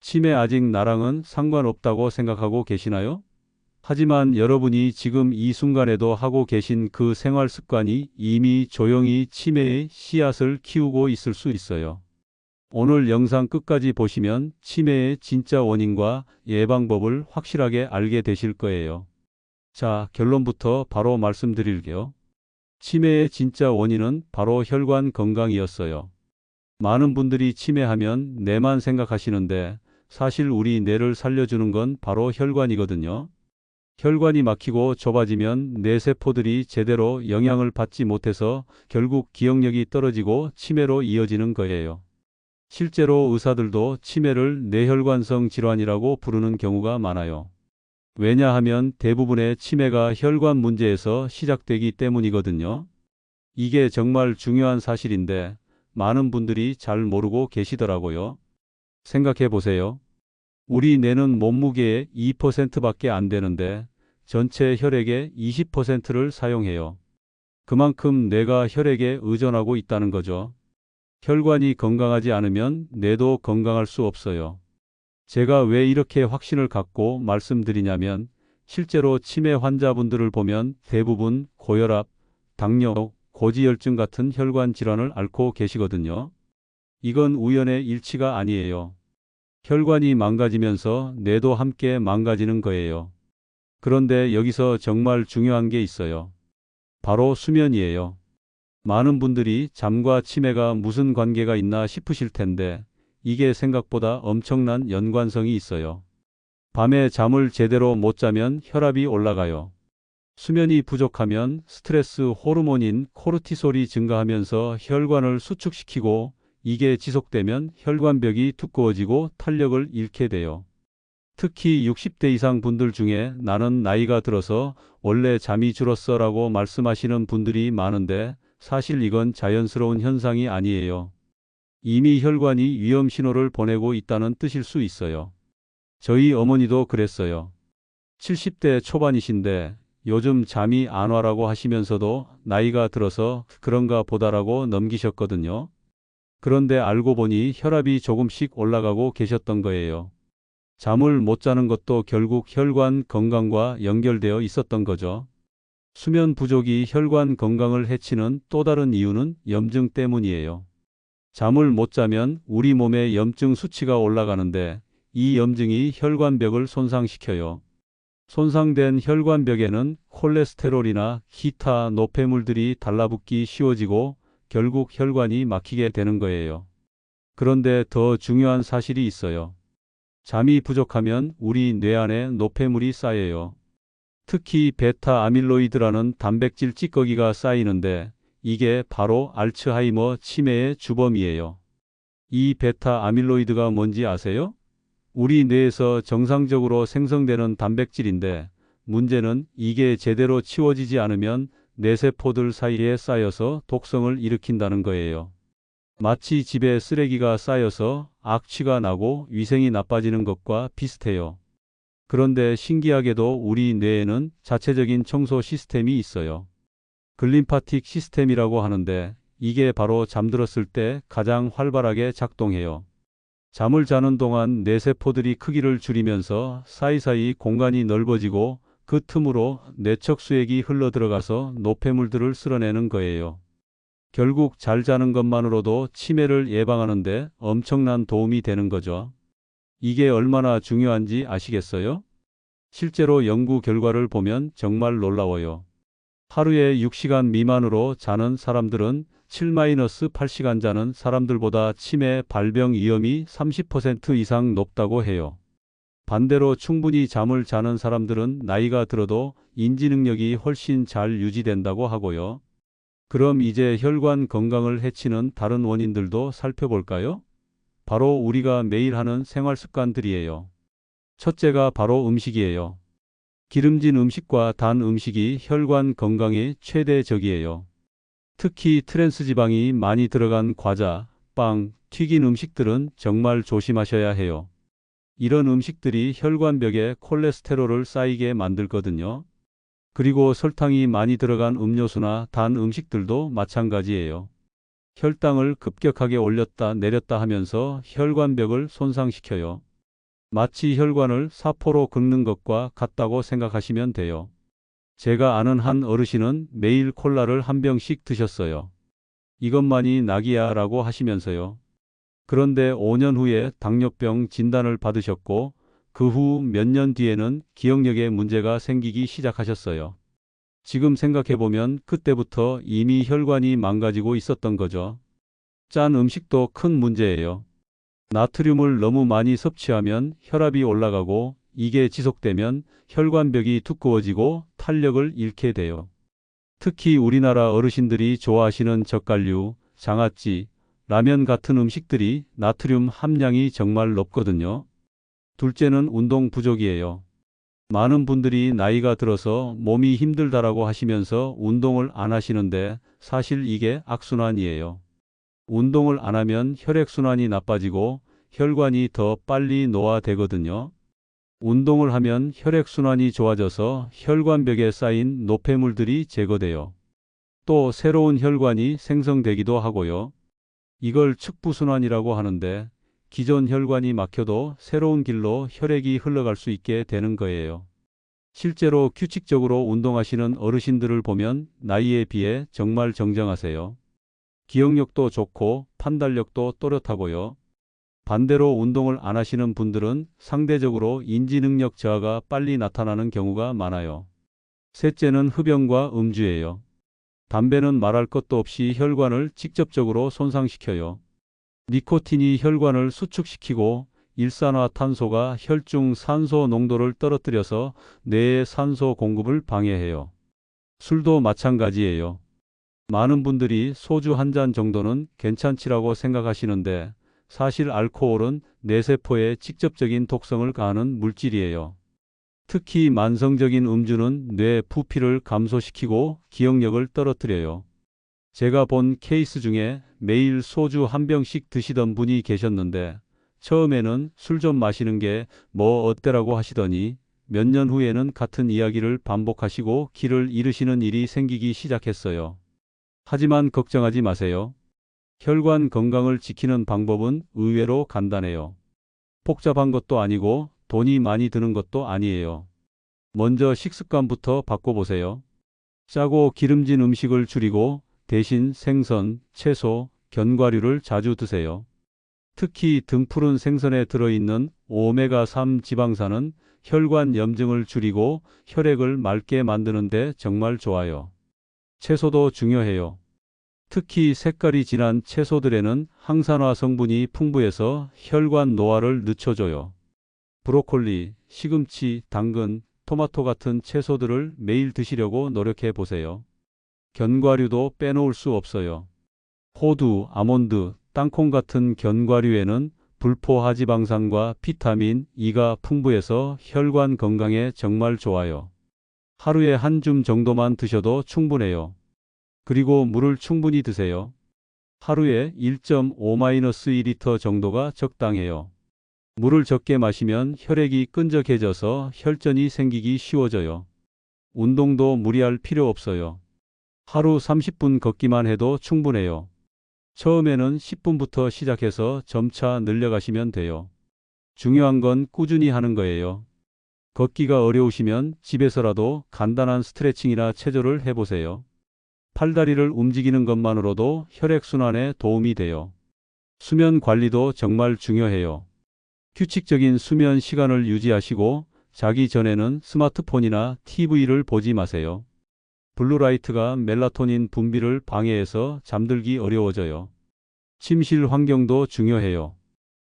치매 아직 나랑은 상관없다고 생각하고 계시나요? 하지만 여러분이 지금 이 순간에도 하고 계신 그 생활 습관이 이미 조용히 치매의 씨앗을 키우고 있을 수 있어요. 오늘 영상 끝까지 보시면 치매의 진짜 원인과 예방법을 확실하게 알게 되실 거예요. 자, 결론부터 바로 말씀드릴게요. 치매의 진짜 원인은 바로 혈관 건강이었어요. 많은 분들이 치매하면 뇌만 생각하시는데 사실 우리 뇌를 살려주는 건 바로 혈관이거든요. 혈관이 막히고 좁아지면 뇌 세포들이 제대로 영향을 받지 못해서 결국 기억력이 떨어지고 치매로 이어지는 거예요. 실제로 의사들도 치매를 뇌혈관성 질환이라고 부르는 경우가 많아요. 왜냐하면 대부분의 치매가 혈관 문제에서 시작되기 때문이거든요. 이게 정말 중요한 사실인데 많은 분들이 잘 모르고 계시더라고요. 생각해 보세요. 우리 뇌는 몸무게의 2%밖에 안 되는데 전체 혈액의 20%를 사용해요. 그만큼 뇌가 혈액에 의존하고 있다는 거죠. 혈관이 건강하지 않으면 뇌도 건강할 수 없어요. 제가 왜 이렇게 확신을 갖고 말씀드리냐면 실제로 치매 환자분들을 보면 대부분 고혈압, 당뇨, 고지혈증 같은 혈관 질환을 앓고 계시거든요. 이건 우연의 일치가 아니에요. 혈관이 망가지면서 뇌도 함께 망가지는 거예요. 그런데 여기서 정말 중요한 게 있어요. 바로 수면이에요. 많은 분들이 잠과 치매가 무슨 관계가 있나 싶으실 텐데 이게 생각보다 엄청난 연관성이 있어요. 밤에 잠을 제대로 못 자면 혈압이 올라가요. 수면이 부족하면 스트레스 호르몬인 코르티솔이 증가하면서 혈관을 수축시키고 이게 지속되면 혈관벽이 두꺼워지고 탄력을 잃게 돼요. 특히 60대 이상 분들 중에 나는 나이가 들어서 원래 잠이 줄었어 라고 말씀하시는 분들이 많은데 사실 이건 자연스러운 현상이 아니에요. 이미 혈관이 위험 신호를 보내고 있다는 뜻일 수 있어요. 저희 어머니도 그랬어요. 70대 초반이신데 요즘 잠이 안 와라고 하시면서도 나이가 들어서 그런가 보다라고 넘기셨거든요. 그런데 알고 보니 혈압이 조금씩 올라가고 계셨던 거예요. 잠을 못 자는 것도 결국 혈관 건강과 연결되어 있었던 거죠. 수면 부족이 혈관 건강을 해치는 또 다른 이유는 염증 때문이에요. 잠을 못 자면 우리 몸의 염증 수치가 올라가는데 이 염증이 혈관벽을 손상시켜요. 손상된 혈관벽에는 콜레스테롤이나 기타 노폐물들이 달라붙기 쉬워지고 결국 혈관이 막히게 되는 거예요. 그런데 더 중요한 사실이 있어요. 잠이 부족하면 우리 뇌 안에 노폐물이 쌓여요. 특히 베타 아밀로이드라는 단백질 찌꺼기가 쌓이는데 이게 바로 알츠하이머 치매의 주범이에요. 이 베타 아밀로이드가 뭔지 아세요? 우리 뇌에서 정상적으로 생성되는 단백질인데 문제는 이게 제대로 치워지지 않으면 뇌세포들 사이에 쌓여서 독성을 일으킨다는 거예요. 마치 집에 쓰레기가 쌓여서 악취가 나고 위생이 나빠지는 것과 비슷해요. 그런데 신기하게도 우리 뇌에는 자체적인 청소 시스템이 있어요. 글림파틱 시스템이라고 하는데 이게 바로 잠들었을 때 가장 활발하게 작동해요. 잠을 자는 동안 뇌세포들이 크기를 줄이면서 사이사이 공간이 넓어지고 그 틈으로 뇌척 수액이 흘러들어가서 노폐물들을 쓸어내는 거예요. 결국 잘 자는 것만으로도 치매를 예방하는 데 엄청난 도움이 되는 거죠. 이게 얼마나 중요한지 아시겠어요? 실제로 연구 결과를 보면 정말 놀라워요. 하루에 6시간 미만으로 자는 사람들은 7-8시간 자는 사람들보다 치매 발병 위험이 30% 이상 높다고 해요. 반대로 충분히 잠을 자는 사람들은 나이가 들어도 인지 능력이 훨씬 잘 유지된다고 하고요. 그럼 이제 혈관 건강을 해치는 다른 원인들도 살펴볼까요? 바로 우리가 매일 하는 생활 습관들이에요. 첫째가 바로 음식이에요. 기름진 음식과 단 음식이 혈관 건강의 최대 적이에요. 특히 트랜스 지방이 많이 들어간 과자, 빵, 튀긴 음식들은 정말 조심하셔야 해요. 이런 음식들이 혈관벽에 콜레스테롤을 쌓이게 만들거든요. 그리고 설탕이 많이 들어간 음료수나 단 음식들도 마찬가지예요. 혈당을 급격하게 올렸다 내렸다 하면서 혈관벽을 손상시켜요. 마치 혈관을 사포로 긁는 것과 같다고 생각하시면 돼요. 제가 아는 한 어르신은 매일 콜라를 한 병씩 드셨어요. 이것만이 낙이야 라고 하시면서요. 그런데 5년 후에 당뇨병 진단을 받으셨고 그 후 몇 년 뒤에는 기억력에 문제가 생기기 시작하셨어요. 지금 생각해보면 그때부터 이미 혈관이 망가지고 있었던 거죠. 짠 음식도 큰 문제예요. 나트륨을 너무 많이 섭취하면 혈압이 올라가고 이게 지속되면 혈관벽이 두꺼워지고 탄력을 잃게 돼요. 특히 우리나라 어르신들이 좋아하시는 젓갈류, 장아찌, 라면 같은 음식들이 나트륨 함량이 정말 높거든요. 둘째는 운동 부족이에요. 많은 분들이 나이가 들어서 몸이 힘들다라고 하시면서 운동을 안 하시는데 사실 이게 악순환이에요. 운동을 안 하면 혈액순환이 나빠지고 혈관이 더 빨리 노화되거든요. 운동을 하면 혈액순환이 좋아져서 혈관벽에 쌓인 노폐물들이 제거돼요. 또 새로운 혈관이 생성되기도 하고요. 이걸 측부순환이라고 하는데 기존 혈관이 막혀도 새로운 길로 혈액이 흘러갈 수 있게 되는 거예요. 실제로 규칙적으로 운동하시는 어르신들을 보면 나이에 비해 정말 정정하세요. 기억력도 좋고 판단력도 또렷하고요. 반대로 운동을 안 하시는 분들은 상대적으로 인지능력 저하가 빨리 나타나는 경우가 많아요. 셋째는 흡연과 음주예요. 담배는 말할 것도 없이 혈관을 직접적으로 손상시켜요. 니코틴이 혈관을 수축시키고 일산화탄소가 혈중 산소 농도를 떨어뜨려서 뇌의 산소 공급을 방해해요. 술도 마찬가지예요. 많은 분들이 소주 한 잔 정도는 괜찮지라고 생각하시는데 사실 알코올은 뇌세포에 직접적인 독성을 가하는 물질이에요. 특히 만성적인 음주는 뇌 부피를 감소시키고 기억력을 떨어뜨려요. 제가 본 케이스 중에 매일 소주 한 병씩 드시던 분이 계셨는데 처음에는 술 좀 마시는 게 뭐 어때라고 하시더니 몇 년 후에는 같은 이야기를 반복하시고 길을 잃으시는 일이 생기기 시작했어요. 하지만 걱정하지 마세요. 혈관 건강을 지키는 방법은 의외로 간단해요. 복잡한 것도 아니고 돈이 많이 드는 것도 아니에요. 먼저 식습관부터 바꿔보세요. 짜고 기름진 음식을 줄이고 대신 생선, 채소, 견과류를 자주 드세요. 특히 등푸른 생선에 들어있는 오메가3 지방산은 혈관 염증을 줄이고 혈액을 맑게 만드는 데 정말 좋아요. 채소도 중요해요. 특히 색깔이 진한 채소들에는 항산화 성분이 풍부해서 혈관 노화를 늦춰줘요. 브로콜리, 시금치, 당근, 토마토 같은 채소들을 매일 드시려고 노력해 보세요. 견과류도 빼놓을 수 없어요. 호두, 아몬드, 땅콩 같은 견과류에는 불포화지방산과 비타민 E가 풍부해서 혈관 건강에 정말 좋아요. 하루에 한 줌 정도만 드셔도 충분해요. 그리고 물을 충분히 드세요. 하루에 1.5-2리터 정도가 적당해요. 물을 적게 마시면 혈액이 끈적해져서 혈전이 생기기 쉬워져요. 운동도 무리할 필요 없어요. 하루 30분 걷기만 해도 충분해요. 처음에는 10분부터 시작해서 점차 늘려가시면 돼요. 중요한 건 꾸준히 하는 거예요. 걷기가 어려우시면 집에서라도 간단한 스트레칭이나 체조를 해보세요. 팔다리를 움직이는 것만으로도 혈액순환에 도움이 돼요. 수면 관리도 정말 중요해요. 규칙적인 수면 시간을 유지하시고 자기 전에는 스마트폰이나 TV를 보지 마세요. 블루라이트가 멜라토닌 분비를 방해해서 잠들기 어려워져요. 침실 환경도 중요해요.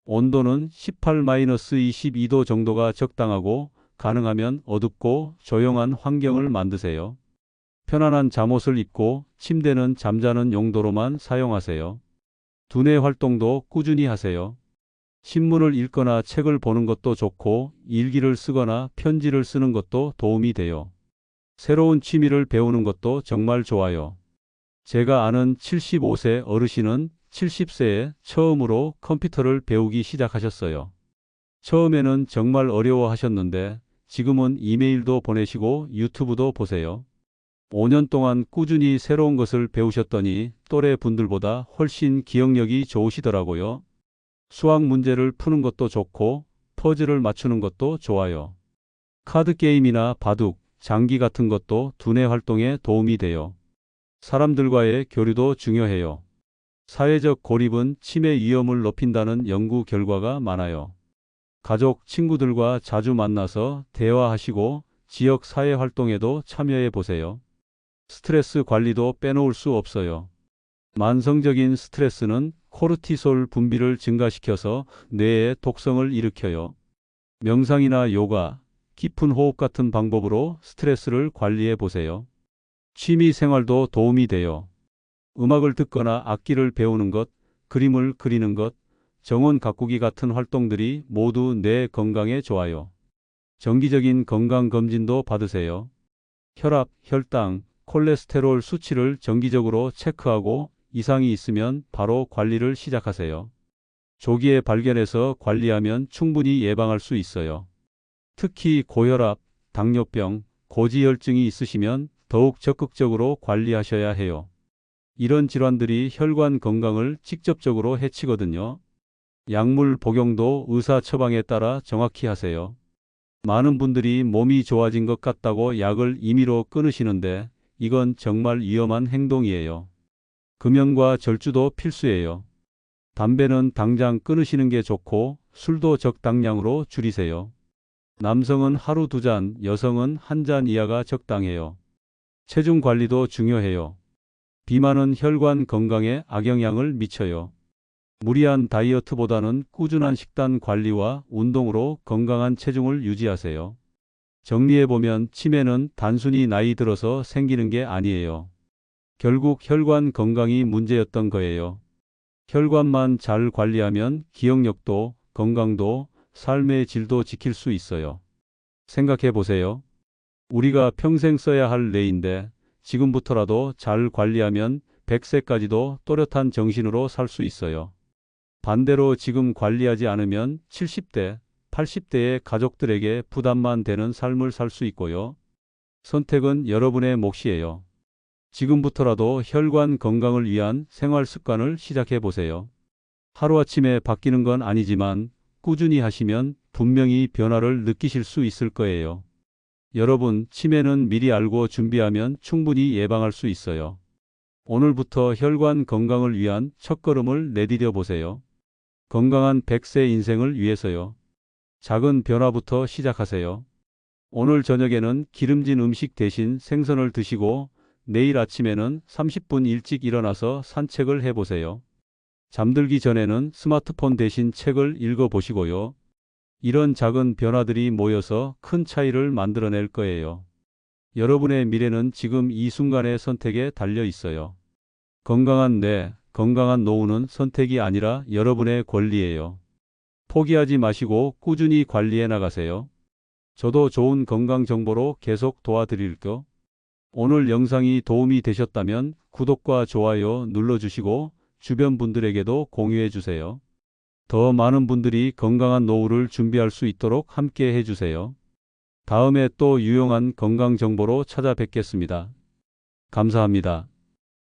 온도는 18-22도 정도가 적당하고 가능하면 어둡고 조용한 환경을 만드세요. 편안한 잠옷을 입고 침대는 잠자는 용도로만 사용하세요. 두뇌 활동도 꾸준히 하세요. 신문을 읽거나 책을 보는 것도 좋고 일기를 쓰거나 편지를 쓰는 것도 도움이 돼요. 새로운 취미를 배우는 것도 정말 좋아요. 제가 아는 75세 어르신은 70세에 처음으로 컴퓨터를 배우기 시작하셨어요. 처음에는 정말 어려워하셨는데 지금은 이메일도 보내시고 유튜브도 보세요. 5년 동안 꾸준히 새로운 것을 배우셨더니 또래 분들보다 훨씬 기억력이 좋으시더라고요. 수학 문제를 푸는 것도 좋고 퍼즐을 맞추는 것도 좋아요. 카드 게임이나 바둑, 장기 같은 것도 두뇌 활동에 도움이 돼요. 사람들과의 교류도 중요해요. 사회적 고립은 치매 위험을 높인다는 연구 결과가 많아요. 가족, 친구들과 자주 만나서 대화하시고 지역 사회 활동에도 참여해 보세요. 스트레스 관리도 빼놓을 수 없어요. 만성적인 스트레스는 코르티솔 분비를 증가시켜서 뇌에 독성을 일으켜요. 명상이나 요가, 깊은 호흡 같은 방법으로 스트레스를 관리해 보세요. 취미 생활도 도움이 돼요. 음악을 듣거나 악기를 배우는 것, 그림을 그리는 것, 정원 가꾸기 같은 활동들이 모두 뇌 건강에 좋아요. 정기적인 건강 검진도 받으세요. 혈압, 혈당, 콜레스테롤 수치를 정기적으로 체크하고 이상이 있으면 바로 관리를 시작하세요. 조기에 발견해서 관리하면 충분히 예방할 수 있어요. 특히 고혈압, 당뇨병, 고지혈증이 있으시면 더욱 적극적으로 관리하셔야 해요. 이런 질환들이 혈관 건강을 직접적으로 해치거든요. 약물 복용도 의사 처방에 따라 정확히 하세요. 많은 분들이 몸이 좋아진 것 같다고 약을 임의로 끊으시는데 이건 정말 위험한 행동이에요. 금연과 절주도 필수예요. 담배는 당장 끊으시는 게 좋고 술도 적당량으로 줄이세요. 남성은 하루 2잔, 여성은 1잔 이하가 적당해요. 체중 관리도 중요해요. 비만은 혈관 건강에 악영향을 미쳐요. 무리한 다이어트보다는 꾸준한 식단 관리와 운동으로 건강한 체중을 유지하세요. 정리해보면 치매는 단순히 나이 들어서 생기는 게 아니에요. 결국 혈관 건강이 문제였던 거예요. 혈관만 잘 관리하면 기억력도, 건강도, 삶의 질도 지킬 수 있어요. 생각해 보세요. 우리가 평생 써야 할 뇌인데 지금부터라도 잘 관리하면 100세까지도 또렷한 정신으로 살 수 있어요. 반대로 지금 관리하지 않으면 70대, 80대의 가족들에게 부담만 되는 삶을 살 수 있고요. 선택은 여러분의 몫이에요. 지금부터라도 혈관 건강을 위한 생활 습관을 시작해 보세요. 하루아침에 바뀌는 건 아니지만 꾸준히 하시면 분명히 변화를 느끼실 수 있을 거예요. 여러분, 치매는 미리 알고 준비하면 충분히 예방할 수 있어요. 오늘부터 혈관 건강을 위한 첫걸음을 내디뎌 보세요. 건강한 100세 인생을 위해서요. 작은 변화부터 시작하세요. 오늘 저녁에는 기름진 음식 대신 생선을 드시고 내일 아침에는 30분 일찍 일어나서 산책을 해보세요. 잠들기 전에는 스마트폰 대신 책을 읽어보시고요. 이런 작은 변화들이 모여서 큰 차이를 만들어낼 거예요. 여러분의 미래는 지금 이 순간의 선택에 달려 있어요. 건강한 뇌, 건강한 노후는 선택이 아니라 여러분의 권리예요. 포기하지 마시고 꾸준히 관리해 나가세요. 저도 좋은 건강 정보로 계속 도와드릴게요. 오늘 영상이 도움이 되셨다면 구독과 좋아요 눌러주시고 주변 분들에게도 공유해 주세요. 더 많은 분들이 건강한 노후를 준비할 수 있도록 함께 해주세요. 다음에 또 유용한 건강 정보로 찾아뵙겠습니다. 감사합니다.